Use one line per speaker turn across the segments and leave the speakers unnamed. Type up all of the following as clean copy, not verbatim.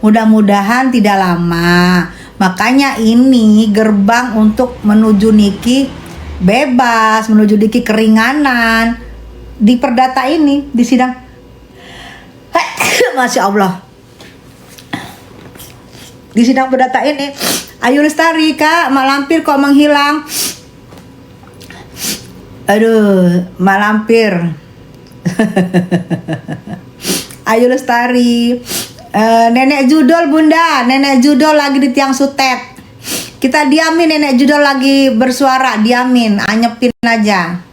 Mudah-mudahan tidak lama. Makanya ini gerbang untuk menuju Niki bebas, menuju Niki keringanan. Di perdata ini, di sidang. Masya Allah. Di sidang perdata ini, Ayu Lestari, Kak, Mak Lampir kok menghilang. Aduh, Mak Lampir. Ayu Lestari. Nenek Judol Bunda, Nenek Judol lagi di tiang sutet. Kita diamin, Nenek Judol lagi bersuara, diamin, anyepin aja.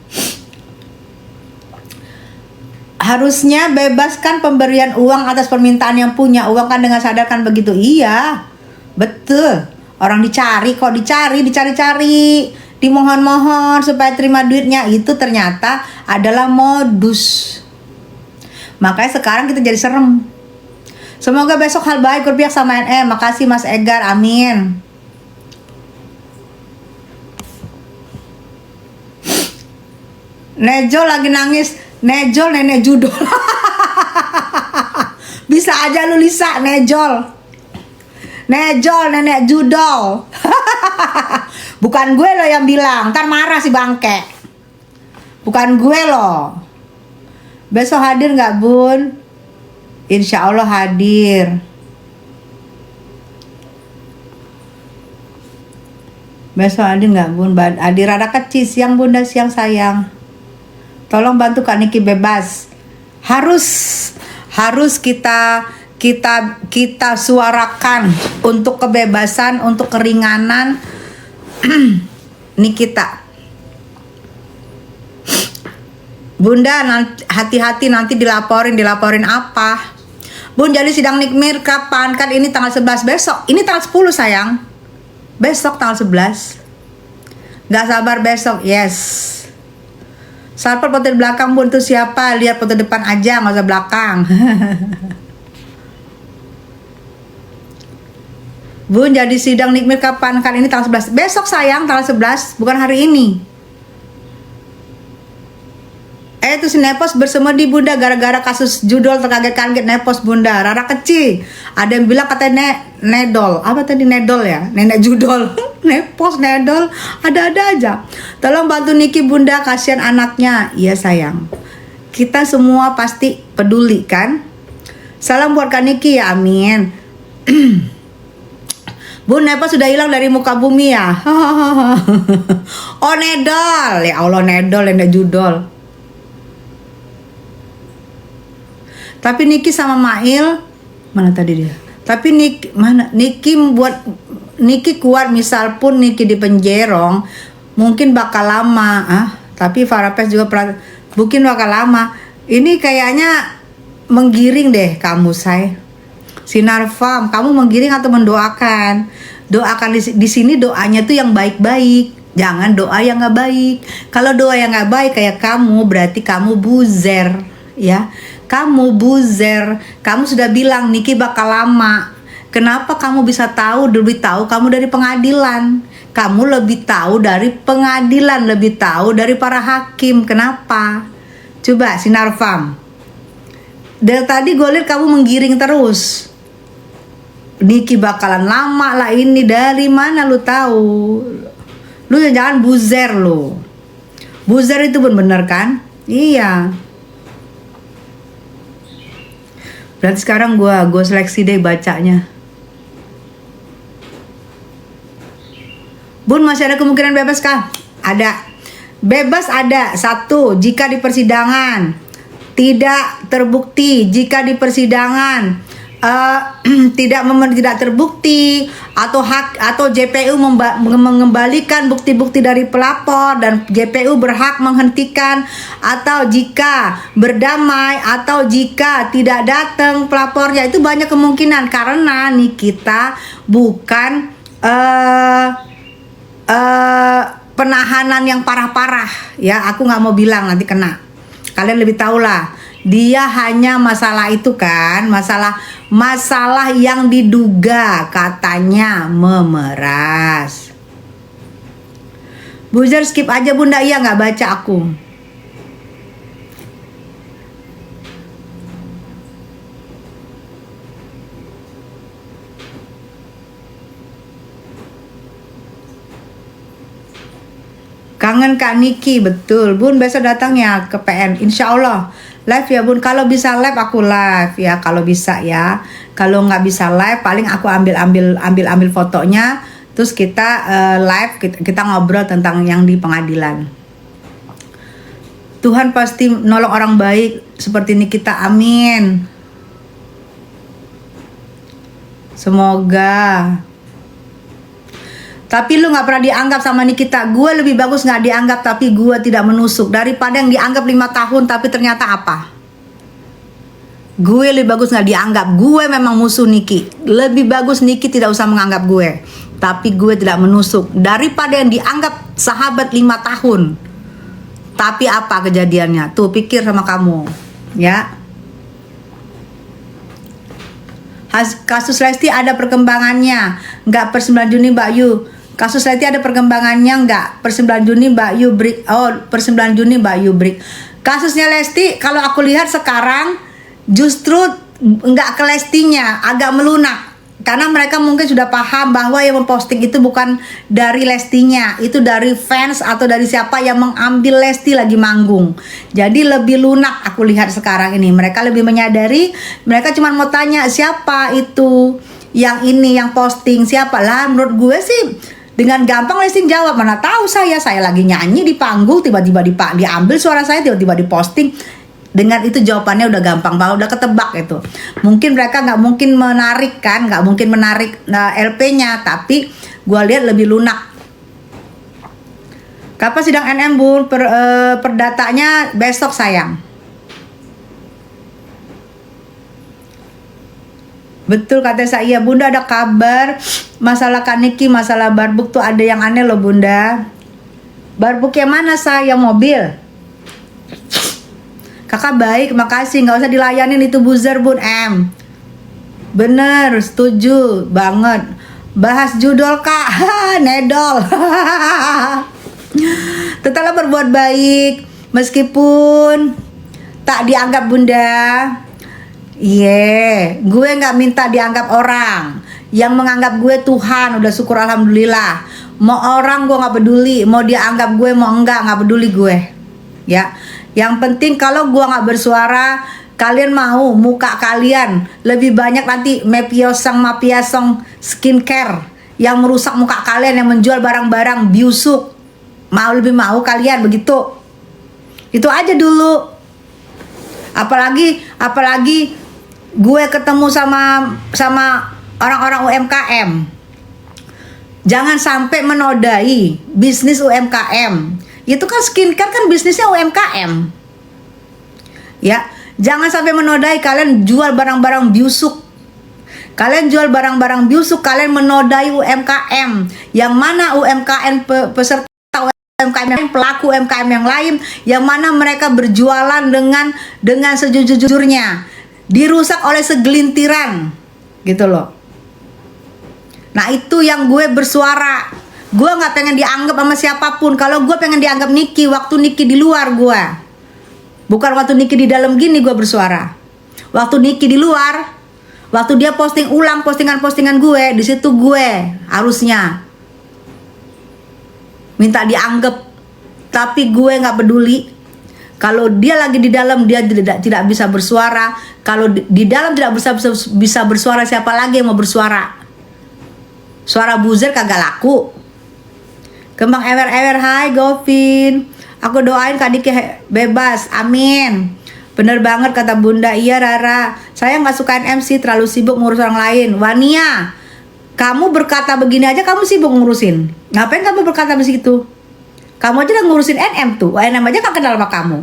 Harusnya bebaskan pemberian uang atas permintaan yang punya uang kan dengan sadar kan begitu. Iya, betul. Orang dicari kok, dicari-cari, dimohon-mohon supaya terima duitnya, itu ternyata adalah modus. Makanya sekarang kita jadi serem. Semoga besok hal baik berpihak sama NM. Makasih Mas Egar, amin. Nejol lagi nangis. Nejol Nenek Judol. Bisa aja lu Lisa, Nejol. Nejol Nenek Judol. Bukan gue loh yang bilang, ntar marah si bangke. Bukan gue loh. Besok hadir nggak Bun? Insya Allah hadir. Besok hadir nggak Bun? Hadir ada kecil, siang Bunda, siang sayang. Tolong bantu Kak Niki bebas. Harus kita suarakan untuk kebebasan, untuk keringanan Nikita. Bunda, hati-hati nanti dilaporin apa? Bun, jadi sidang Nikmir kapan? Kan ini tanggal 11 besok. Ini tanggal 10 sayang. Besok tanggal 11. Gak sabar besok, yes. Sarpel foto di belakang Bun, itu siapa? Lihat foto depan aja, gak usah belakang. Bun, jadi sidang Nikmir kapan? Kan ini tanggal 11. Besok sayang, tanggal 11, bukan hari ini. Itu si Nepos bersemedi Bunda gara-gara kasus judul terkaget-kaget Nepos Bunda. Rara kecil. Ada yang bilang katanya Nedol. Apa tadi Nedol ya? Nenek Judol. Nepos, Nedol. Ada-ada aja. Tolong bantu Niki Bunda, kasihan anaknya. Iya sayang. Kita semua pasti peduli kan? Salam buat Kak Niki ya, amin. Bun, Nepos sudah hilang dari muka bumi ya? Oh Nedol. Ya Allah Nedol, Nenek Judol. Tapi Niki sama Mail mana tadi dia? Tapi Niki buat Niki kuat, misal pun Niki di penjerong mungkin bakal lama. Tapi Farapes juga mungkin bakal lama. Ini kayaknya menggiring deh kamu, say. Sinar Farm, kamu menggiring atau mendoakan? Doakan di sini, doanya tuh yang baik-baik. Jangan doa yang nggak baik. Kalau doa yang nggak baik kayak kamu, berarti kamu buzer, ya. Kamu buzer, kamu sudah bilang Niki bakal lama. Kenapa kamu bisa tahu, lebih tahu kamu dari pengadilan. Kamu lebih tahu dari pengadilan, lebih tahu dari para hakim. Kenapa? Coba Sinar Farm. Dari tadi gue lihat kamu menggiring terus. Niki bakalan lama lah ini, dari mana lu tahu? Lu jangan buzer lu. Buzer itu bener kan? Iya. Berarti sekarang gue seleksi deh bacanya. Bun, masih ada kemungkinan bebas kah? Ada. Bebas ada. 1, jika di persidangan tidak terbukti. Jika di persidangan tidak terbukti, atau JPU mengembalikan bukti-bukti dari pelapor dan JPU berhak menghentikan, atau jika berdamai, atau jika tidak datang pelapornya. Itu banyak kemungkinan karena nih kita bukan penahanan yang parah-parah ya. Aku nggak mau bilang nanti kena, kalian lebih tahu lah. Dia hanya masalah itu kan, masalah yang diduga katanya memeras. Buzzer skip aja Bunda, iya nggak baca aku. Kangen Kak Niki, betul Bun, besok datang ya ke PN, insya Allah live ya Bun. Kalau bisa live aku live ya, kalau bisa ya. Kalau nggak bisa live paling aku ambil fotonya, terus kita live, kita ngobrol tentang yang di pengadilan. Tuhan pasti nolong orang baik seperti ini kita, amin. Semoga. Tapi lu gak pernah dianggap sama Nikita. Gue lebih bagus gak dianggap tapi gue tidak menusuk, daripada yang dianggap 5 tahun tapi ternyata apa. Gue lebih bagus gak dianggap. Gue memang musuh Niki. Lebih bagus Niki tidak usah menganggap gue, tapi gue tidak menusuk, daripada yang dianggap sahabat 5 tahun tapi apa kejadiannya. Tuh pikir sama kamu ya. Kasus Lesti ada perkembangannya nggak per 9 Juni Mbak Yu? Kasus Lesti ada perkembangannya nggak per 9 Juni Mbak Yu break? Oh, per 9 Juni Mbak Yu break. Kasusnya Lesti kalau aku lihat sekarang justru nggak ke Lestinya, agak melunak. Karena mereka mungkin sudah paham bahwa yang memposting itu bukan dari Lestinya, itu dari fans atau dari siapa yang mengambil Lesti lagi manggung. Jadi lebih lunak aku lihat sekarang ini. Mereka lebih menyadari, mereka cuma mau tanya siapa itu yang ini yang posting, siapa lah. Menurut gue sih dengan gampang Lesti jawab, mana tahu saya lagi nyanyi di panggung tiba-tiba diambil suara saya, tiba-tiba diposting. Dengan itu jawabannya udah gampang banget, udah ketebak itu. Mungkin mereka nggak mungkin menarik kan, nggak mungkin menarik LP-nya, tapi gue lihat lebih lunak. Kapan sidang NM Bun? Perdatanya besok sayang. Betul kata saya, Bunda ada kabar masalah Kak Niki, masalah barbuk tuh ada yang aneh loh Bunda. Barbuk yang mana saya? Mobil. Kakak baik, makasih. Nggak usah dilayanin itu buzzer Bun M. Bener, setuju banget. Bahas judul Kak, nedol. Tetaplah berbuat baik meskipun tak dianggap Bunda. Gue nggak minta dianggap orang. Yang menganggap gue Tuhan, udah syukur alhamdulillah. Mau orang gue nggak peduli, mau dianggap gue mau nggak peduli gue. Ya. Yang penting kalau gua nggak bersuara, kalian mau muka kalian lebih banyak nanti mapiasong skincare yang merusak muka kalian, yang menjual barang-barang biusuk. Lebih mau kalian begitu. Itu aja dulu. Apalagi gue ketemu sama orang-orang UMKM. Jangan sampai menodai bisnis UMKM. Itu kan skincare kan bisnisnya UMKM. Ya, jangan sampai menodai, kalian jual barang-barang biusuk. Kalian jual barang-barang biusuk, kalian menodai UMKM. Yang mana UMKM peserta UMKM yang pelaku UMKM yang lain, yang mana mereka berjualan dengan sejujurnya, dirusak oleh segelintiran. Gitu loh. Nah, itu yang gue bersuara. Gue nggak pengen dianggap sama siapapun. Kalau gue pengen dianggap Niki, waktu Niki di luar gue, bukan waktu Niki di dalam gini gue bersuara. Waktu Niki di luar, waktu dia posting ulang postingan gue, di situ gue harusnya minta dianggap. Tapi gue nggak peduli. Kalau dia lagi di dalam, dia tidak bisa bersuara. Kalau di dalam tidak bisa bersuara, siapa lagi yang mau bersuara? Suara buzzer kagak laku. Kembang ewer-ewer, hai Govin. Aku doain Kak Niki bebas, amin. Bener banget kata Bunda, iya Rara. Saya nggak suka MC, terlalu sibuk ngurus orang lain. Wania, kamu berkata begini aja kamu sibuk ngurusin. Ngapain kamu berkata begitu? Kamu aja udah ngurusin NM tuh. NM aja gak kenal sama kamu.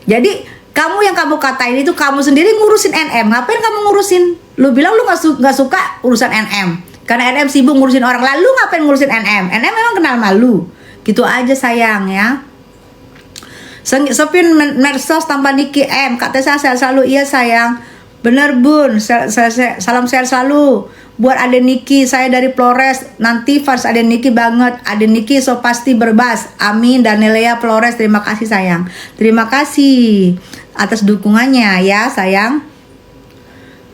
Jadi kamu yang kamu katain itu kamu sendiri ngurusin NM. Ngapain kamu ngurusin? Lu bilang lu nggak suka urusan NM. Karena NM sibuk ngurusin orang lalu, ngapain ngurusin NM? NM memang kenal malu. Gitu aja sayang ya. Sepin medsos tanpa Niki M. Kak Tessa sehat selalu. Iya sayang. Bener Bun. Salam sehat selalu. Buat Ade Niki, saya dari Flores. Nanti fans Ade Niki banget. Ade Niki so pasti berbas. Amin. Dan Nelea Flores, terima kasih sayang. Terima kasih atas dukungannya ya sayang.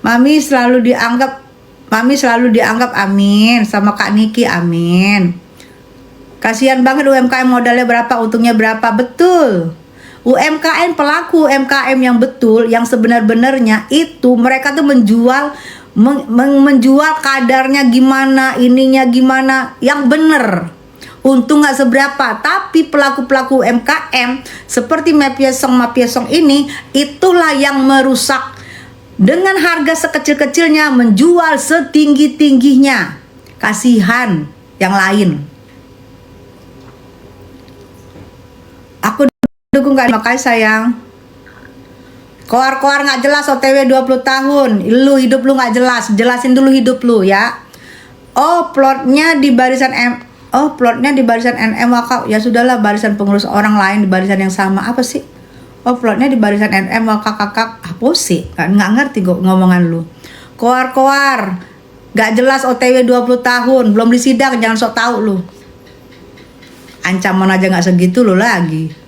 Mami selalu dianggap amin sama Kak Niki, amin. Kasihan banget UMKM, modalnya berapa, untungnya berapa. Betul. UMKM, pelaku UMKM yang betul, yang sebenar-benarnya itu mereka tuh menjual kadarnya gimana, ininya gimana, yang bener. Untung nggak seberapa, tapi pelaku-pelaku UMKM seperti Mapiesong ini, itulah yang merusak. Dengan harga sekecil-kecilnya menjual setinggi-tingginya. Kasihan yang lain. Aku dukung Kak, makasih sayang. Koar-koar nggak jelas, OTW 20 tahun. Lu hidup lu nggak jelas, jelasin dulu hidup lu ya. Oh, plotnya di barisan NM Wakaf. Ya sudahlah, barisan pengurus orang lain di barisan yang sama. Apa sih? Oh, plotnya di barisan NM Wakaf kakak. Apa sih? Nggak ngerti kok ngomongan lu. Koar-koar nggak jelas, OTW 20 tahun. Belum disidang, jangan sok tahu lu. Ancaman aja nggak segitu lu lagi.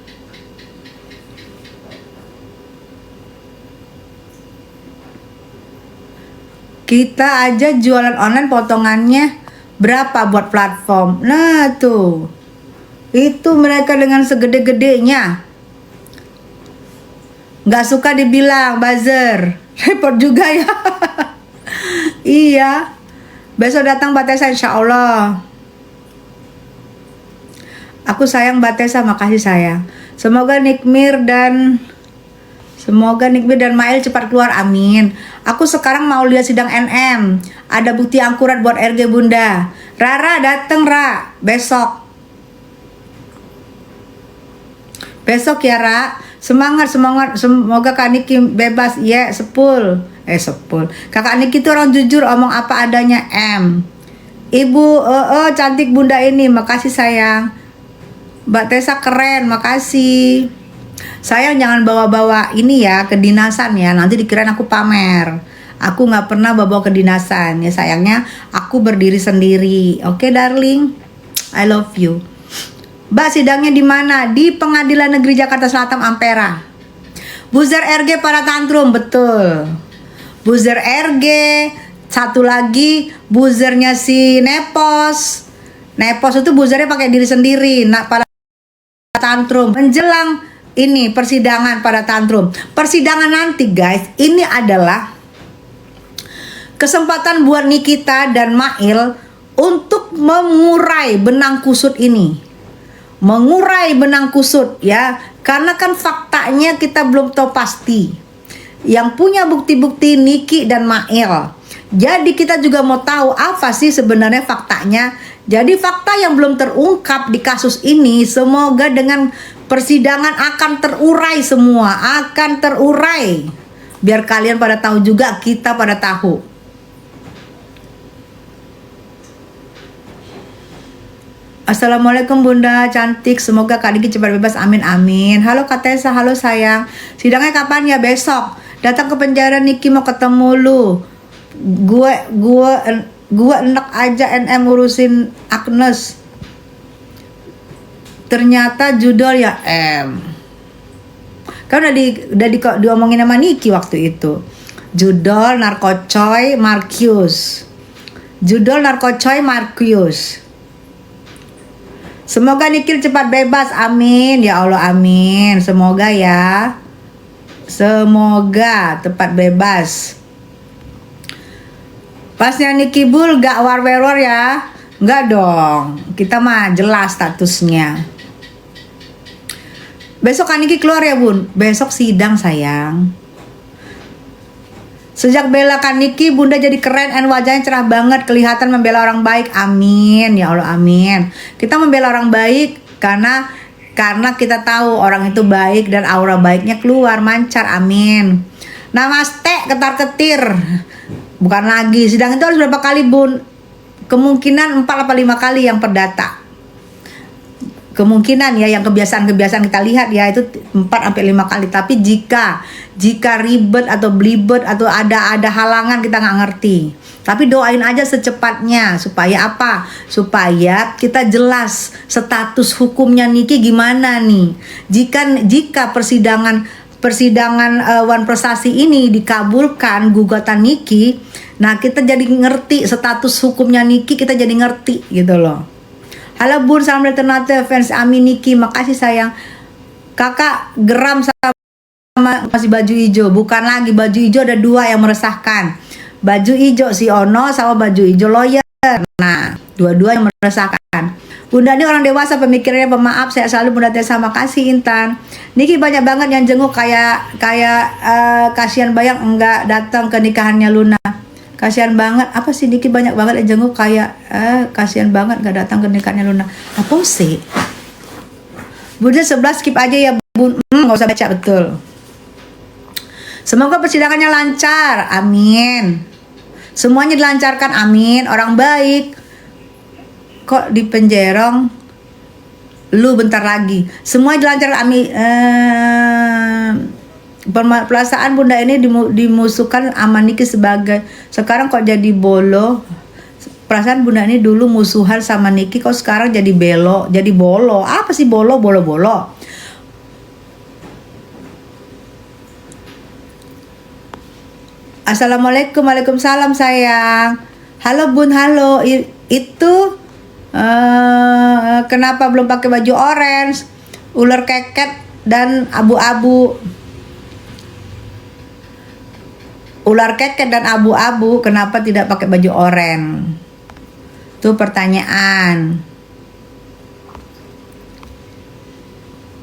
Kita aja jualan online potongannya berapa buat platform. Nah tuh, itu mereka dengan segede-gedenya. Nggak suka dibilang buzzer. Repot juga ya. Iya. Besok datang Mbak Tessa insya Allah. Aku sayang Mbak Tessa, makasih sayang. Semoga Nikmir dan Mail cepat keluar, amin. Aku sekarang mau lihat sidang NM. Ada bukti akurat buat RG Bunda. Rara dateng Ra, besok. Besok ya Ra. Semangat. Semoga Kak Niki bebas. Ya, sepul. Kakak Niki itu orang jujur, omong apa adanya. Ibu cantik Bunda ini, makasih sayang. Mbak Tessa keren, makasih. Sayang jangan bawa-bawa ini ya, kedinasan ya, nanti dikirain aku pamer. Aku nggak pernah bawa kedinasan ya, sayangnya aku berdiri sendiri. Oke darling, I love you. Mbak, sidangnya di mana? Di Pengadilan Negeri Jakarta Selatan Ampera. Buzzer RG para tantrum, betul. Buzzer RG, satu lagi buzzernya si Nepos. Nepos itu buzzernya pakai diri sendiri. Nah, para tantrum menjelang ini persidangan pada tantrum. Persidangan nanti guys, ini adalah kesempatan buat Nikita dan Mail untuk mengurai benang kusut ini. Mengurai benang kusut ya, karena kan faktanya kita belum tahu pasti. Yang punya bukti-bukti Niki dan Mail. Jadi kita juga mau tahu apa sih sebenarnya faktanya. Jadi fakta yang belum terungkap di kasus ini, semoga dengan persidangan akan terurai semua, akan terurai. Biar kalian pada tahu juga, kita pada tahu. Assalamualaikum Bunda cantik, semoga Kak Diki cepat bebas, amin amin. Halo Kak Tessa, halo sayang. Sidangnya kapan ya? Besok. Datang ke penjara Niki, mau ketemu lu. Gua enak aja NM ngurusin Agnes. Ternyata judul ya kan udah diomongin sama Niki waktu itu. Judul Narkocoy Markius. Semoga Niki cepat bebas, amin ya Allah, amin. Semoga ya. Semoga cepat bebas. Pasnya Niki Bul gak war-war ya. Enggak dong, kita mah jelas statusnya. Besok kan Niki keluar ya Bun? Besok sidang sayang. Sejak bela Kak Niki, Bunda jadi keren dan wajahnya cerah banget, kelihatan membela orang baik. Amin ya Allah, amin. Kita membela orang baik karena kita tahu orang itu baik dan aura baiknya keluar mancar. Amin. Namaste ketar-ketir. Bukan lagi, sidang itu harus berapa kali Bun? Kemungkinan 4 atau 5 kali yang perdata. Kemungkinan ya, yang kebiasaan kita lihat ya itu 4 sampai 5 kali. Tapi jika ribet atau belibet atau ada halangan, kita nggak ngerti. Tapi doain aja secepatnya supaya apa? Supaya kita jelas status hukumnya Niki gimana nih. Jika persidangan Wan Prestasi ini dikabulkan gugatan Niki, nah kita jadi ngerti status hukumnya Niki, kita jadi ngerti gitu loh. Halo Bun, salam dari Ternate, fans Ami Niki, makasih sayang. Kakak geram sama masih baju hijau. Bukan lagi, baju hijau ada 2 yang meresahkan. Baju hijau si Ono sama baju hijau lawyer. Nah, dua-dua yang meresahkan. Bunda ini orang dewasa, pemikirannya pemaaf. Saya selalu Bunda Tessa, makasih Intan. Niki banyak banget yang jenguk kayak kasihan Bayang enggak datang ke nikahannya Luna. Kasihan banget, apa sih Niki banyak banget yang jenguk kayak kasihan banget enggak datang ke nikahannya Luna. Apa sih? Bunda 11 skip aja ya Bun. Enggak usah baca, betul. Semoga persidangannya lancar. Amin. Semuanya dilancarkan, amin. Orang baik. Kok di penjerong lu bentar lagi. Semua dilancarkan, amin. Perasaan Bunda ini dimusuhkan sama Niki sebagai, sekarang kok jadi bolo. Perasaan Bunda ini dulu musuhan sama Niki, kok sekarang jadi bolo. Apa sih bolo? Assalamualaikum, waalaikumsalam sayang. Halo Bun, halo. Itu kenapa belum pakai baju orange, ular keket dan abu-abu? Ular keket dan abu-abu, kenapa tidak pakai baju orange? Itu pertanyaan.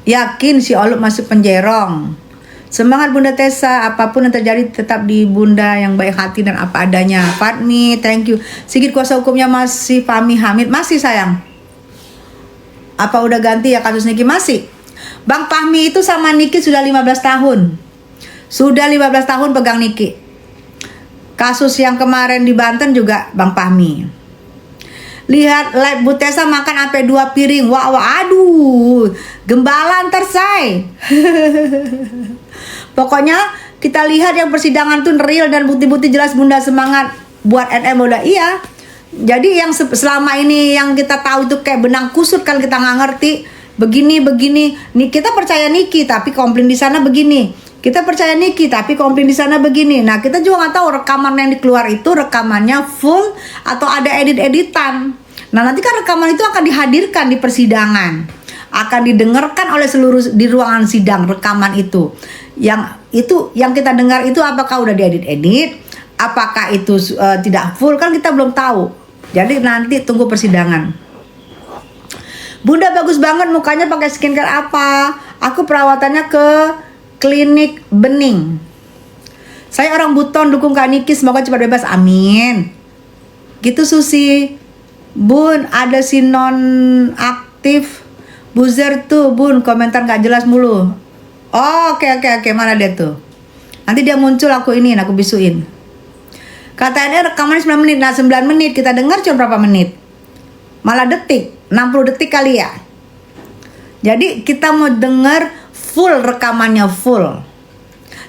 Yakin si Olup masuk penjerong. Semangat Bunda Tessa, apapun yang terjadi tetap di Bunda yang baik hati dan apa adanya. Fatmi, thank you. Sigit kuasa hukumnya masih Fahmi Hamid, masih sayang. Apa udah ganti ya kasus Niki? Masih. Bang Fahmi itu sama Niki sudah 15 tahun. Sudah 15 tahun pegang Niki. Kasus yang kemarin di Banten juga Bang Fahmi. Lihat live Bu Tessa makan sampai 2 piring. Wah, aduh. Gembala ntar say. Pokoknya kita lihat yang persidangan tuh real dan bukti-bukti jelas. Bunda semangat buat NM udah iya. Jadi yang selama ini yang kita tahu itu kayak benang kusut kan kita nggak ngerti. Begini nih kita percaya Niki tapi komplain di sana begini. Kita percaya Niki tapi komplain di sana begini. Nah kita juga nggak tahu rekaman yang dikeluar itu rekamannya full atau ada edit-editan. Nah nanti kan rekaman itu akan dihadirkan di persidangan, akan didengarkan oleh seluruh di ruangan sidang rekaman itu. Yang kita dengar itu apakah udah diedit-edit, apakah itu tidak full kan kita belum tahu. Jadi nanti tunggu persidangan. Bunda bagus banget mukanya pakai skincare apa? Aku perawatannya ke klinik bening. Saya orang Buton dukung Kak Niki semoga cepat bebas. Amin. Gitu Susi. Bun ada si non aktif buzzer tuh Bun komentar gak jelas mulu. Oh, oke mana dia tuh? Nanti dia muncul aku bisuin. Katanya rekaman 9 menit. Nah 9 menit kita dengar cuma berapa menit? Malah detik, 60 detik kali ya. Jadi kita mau denger full rekamannya full.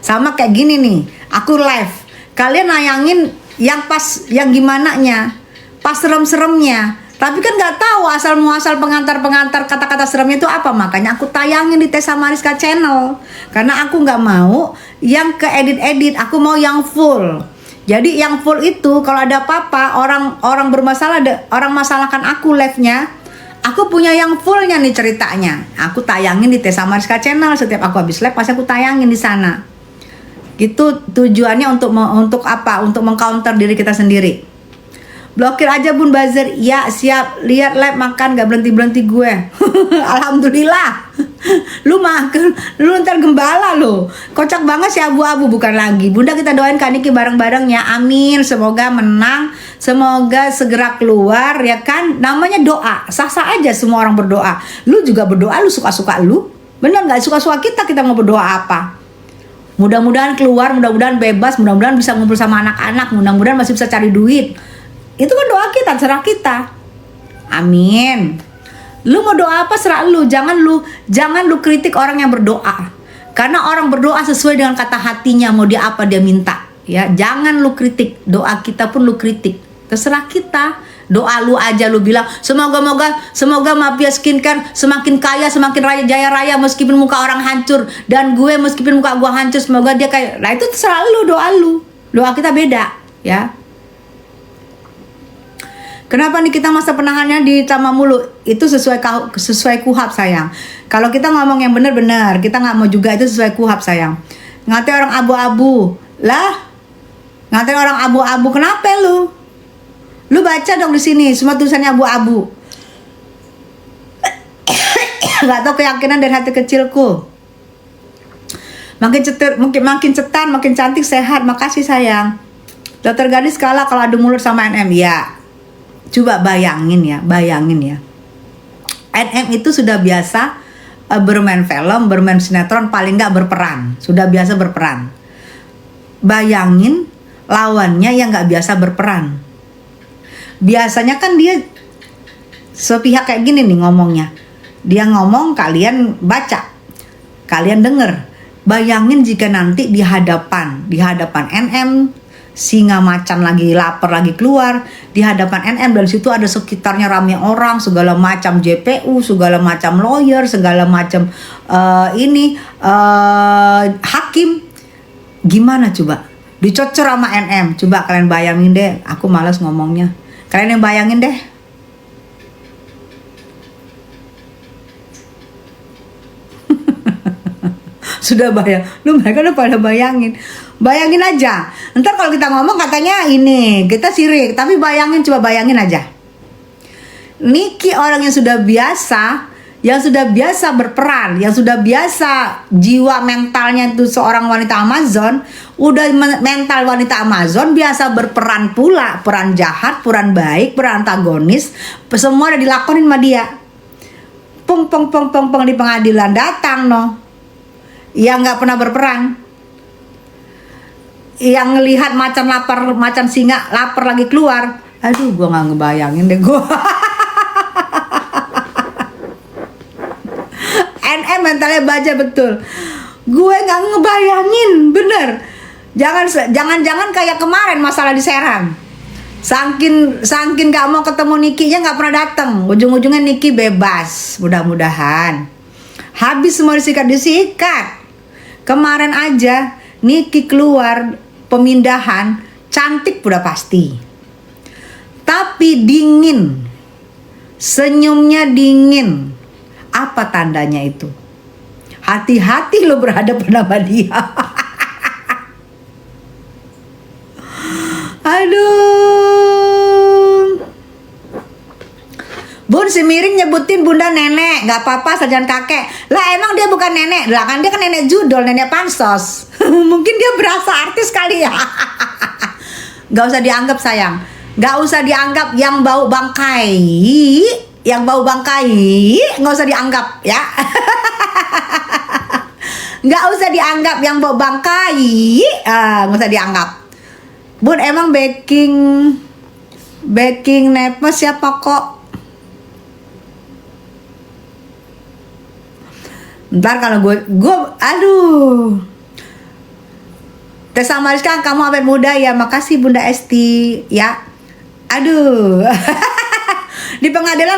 Sama kayak gini nih, aku live. Kalian nayangin yang pas, yang gimana nya, pas serem-seremnya. Tapi kan nggak tahu asal muasal pengantar kata-kata seremnya itu apa. Makanya aku tayangin di Tessa Mariska channel. Karena aku nggak mau yang ke edit-edit, aku mau yang full. Jadi yang full itu kalau ada apa-apa orang bermasalah, orang masalahkan aku live-nya, aku punya yang fullnya nih ceritanya. Aku tayangin di Tessa Mariska channel setiap aku habis live pasti aku tayangin di sana. Gitu tujuannya untuk apa? Untuk mengcounter diri kita sendiri. Blokir aja Bun buzzer. Ya siap. Lihat live makan gak berhenti gue. Alhamdulillah. Lu makan, lu ntar gembala lo. Kocak banget si abu-abu bukan lagi. Bunda kita doain Kak Niki bareng-bareng ya. Amin. Semoga menang. Semoga segera keluar ya kan. Namanya doa. Sah-sah aja semua orang berdoa. Lu juga berdoa, lu suka-suka lu. Bener gak? Suka-suka kita mau berdoa apa? Mudah-mudahan keluar, mudah-mudahan bebas, mudah-mudahan bisa ngumpul sama anak-anak, mudah-mudahan masih bisa cari duit. Itu kan doa kita, serah kita. Amin. Lu mau doa apa serah lu. Jangan lu kritik orang yang berdoa. Karena orang berdoa sesuai dengan kata hatinya, mau dia apa dia minta. Ya, jangan lu kritik. Doa kita pun lu kritik. Terserah kita. Doa lu aja lu bilang semoga Mafia Skincare semakin kaya, semakin jaya raya meskipun muka orang hancur, dan gue meskipun muka gue hancur semoga dia kaya. Nah itu terserah lu, doa lu. Doa kita beda, ya. Kenapa nih kita masa penahannya ditambah mulu? Itu sesuai KUHP sayang. Kalau kita ngomong yang benar-benar, kita nggak mau juga itu sesuai KUHP sayang. Ngatain orang abu-abu, lah ngatain orang abu-abu kenapa lu? Lu baca dong di sini semua tulisannya abu-abu. Gak tahu keyakinan dari hati kecilku. Makin cetar, makin cantik, sehat. Makasih sayang. Dokter gadis kalah kalau adu mulut sama NM. Ya, coba bayangin ya. NM itu sudah biasa bermain film, bermain sinetron, paling nggak berperan. Sudah biasa berperan. Bayangin lawannya yang nggak biasa berperan. Biasanya kan dia sepihak kayak gini nih ngomongnya. Dia ngomong, kalian baca, kalian denger. Bayangin jika nanti di hadapan NM, singa macan lagi lapar lagi keluar, di hadapan NM dan situ ada sekitarnya rame orang, segala macam JPU, segala macam lawyer, segala macam hakim. Gimana coba? Dicocor sama NM. Coba kalian bayangin deh, aku malas ngomongnya. Kalian yang bayangin deh. Sudah mereka udah pada bayangin aja. Ntar kalau kita ngomong katanya ini kita sirik, tapi coba bayangin aja. Niki orang yang sudah biasa berperan, yang sudah biasa jiwa mentalnya itu seorang wanita Amazon, udah mental wanita Amazon, biasa berperan pula, peran jahat, peran baik, peran antagonis, semua udah dilakonin sama dia. Pung di pengadilan datang yang nggak pernah berperan, yang ngelihat macan singa lapar lagi keluar. Aduh, gue nggak ngebayangin deh gue. NM mentalnya baja betul. Gue nggak ngebayangin, bener. Jangan kayak kemarin masalah di Serang. Sangkin nggak mau ketemu Niki-nya nggak pernah datang. Ujung-ujungnya Niki bebas, mudah-mudahan. Habis semua disikat. Kemarin aja Niki keluar pemindahan, cantik udah pasti. Tapi dingin. Senyumnya dingin. Apa tandanya itu? Hati-hati lo berhadapan sama dia. Aduh. Bun, si Miring nyebutin bunda nenek, gak apa-apa sarjana kakek. Lah emang dia bukan nenek, lah kan dia kan nenek judul, nenek pansos. Mungkin dia berasa artis kali ya. Gak usah dianggap sayang, gak usah dianggap yang bau bangkai, gak usah dianggap ya. Gak usah dianggap yang bau bangkai, gak usah dianggap. Bun, emang backing nepes siapa kok? Ntar kalau gue aduh. Tessa Mariska, kamu awet muda ya. Makasih Bunda Esti ya. Aduh. Di pengadilan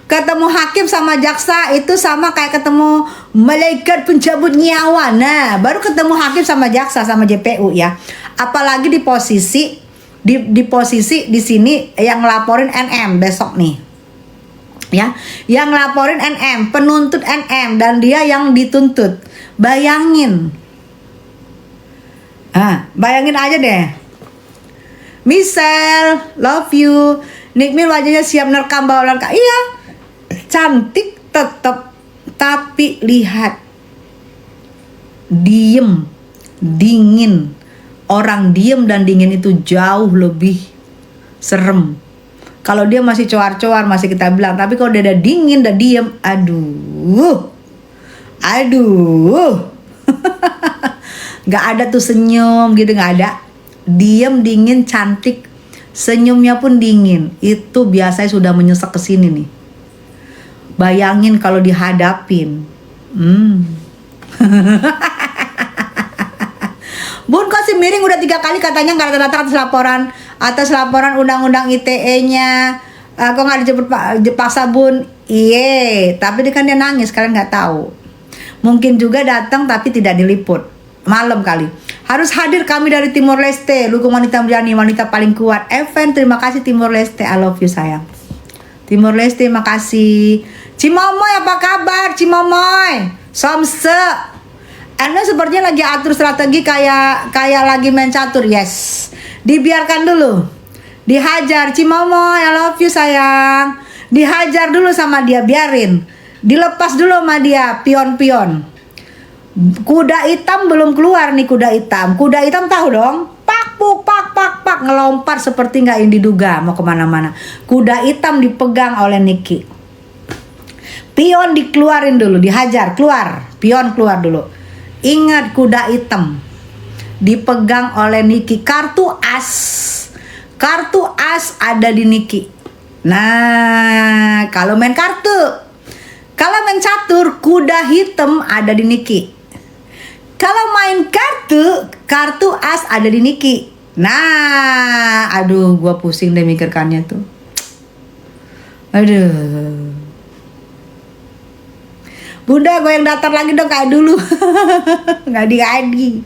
ketemu hakim sama jaksa itu sama kayak ketemu malaikat pencabut nyawa. Nah, baru ketemu hakim sama jaksa sama JPU ya. Apalagi di posisi di sini yang ngelaporin NM besok nih. Ya, yang laporin NM, penuntut NM dan dia yang dituntut. Bayangin. Bayangin aja deh. Michelle, love you. Nikmil wajahnya siap nerekam bawalan Kak. Iya. Cantik tetap, tapi lihat. Diem, dingin. Orang diem dan dingin itu jauh lebih serem. Kalau dia masih coar-coar masih kita bilang, tapi kalau dia udah dingin, udah diem, aduh. Gak ada tuh senyum gitu, gak ada. Diem, dingin, cantik, senyumnya pun dingin. Itu biasanya sudah menyesek ke sini nih. Bayangin kalau dihadapin. Bun, kok si Miring udah 3 kali katanya nggak datang atas laporan undang-undang ITE-nya. Kok nggak dijemput paksa Bun? Iya, tapi dia kan nangis, kalian nggak tahu. Mungkin juga datang tapi tidak diliput. Malam kali. Harus hadir kami dari Timor Leste, dukung wanita berani, wanita paling kuat. Evan, terima kasih Timor Leste, I love you sayang. Timor Leste, makasih. Cimomoy, apa kabar Cimomoy? Somse. Anda sepertinya lagi atur strategi kayak lagi main catur. Yes, dibiarkan dulu, dihajar Cimomoy, I love you sayang. Dihajar dulu sama dia, biarin. Dilepas dulu sama dia, pion-pion. Kuda hitam belum keluar nih, kuda hitam. Kuda hitam tahu dong, pak puk pak pak pak, ngelompat seperti nggak yang diduga mau kemana-mana. Kuda hitam dipegang oleh Niki. Pion dikeluarin dulu, dihajar, keluar. Pion keluar dulu. Ingat, kuda hitam dipegang oleh Niki. Kartu as, kartu as ada di Niki. Nah, kalau main kartu, kalau main catur, kuda hitam ada di Niki. Kalau main kartu as ada di Niki. Nah, aduh, gua pusing deh mikirkannya tuh. Aduh. Bunda, gue yang datar lagi dong kayak dulu. Nggak diadi.